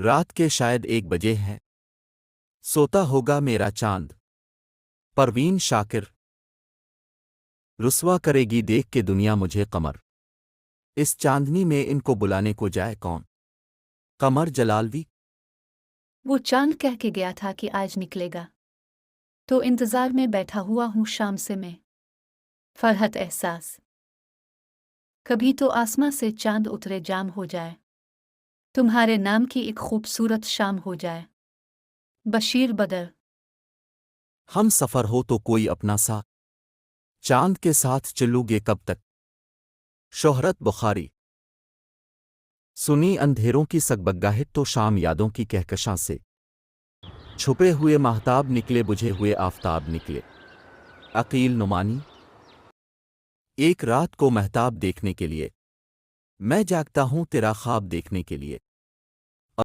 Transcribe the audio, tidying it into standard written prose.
رات کے شاید 1 بجے ہیں، سوتا ہوگا میرا چاند۔ پروین شاکر۔ رسوا کرے گی دیکھ کے دنیا مجھے قمر، اس چاندنی میں ان کو بلانے کو جائے کون؟ قمر جلالوی۔ وہ چاند کہہ کے گیا تھا کہ آج نکلے گا، تو انتظار میں بیٹھا ہوا ہوں شام سے میں۔ فرحت احساس۔ کبھی تو آسماں سے چاند اترے جام ہو جائے، تمہارے نام کی ایک خوبصورت شام ہو جائے۔ بشیر بدر۔ ہم سفر ہو تو کوئی اپنا سا، چاند کے ساتھ چلو گے کب تک؟ شہرت بخاری۔ سنی اندھیروں کی سگبگاہٹ تو شام یادوں کی کہکشاں سے، چھپے ہوئے ماہتاب نکلے بجھے ہوئے آفتاب نکلے۔ عقیل نعمانی۔ ایک رات کو مہتاب دیکھنے کے لیے میں جاگتا ہوں تیرا خواب دیکھنے کے لیے۔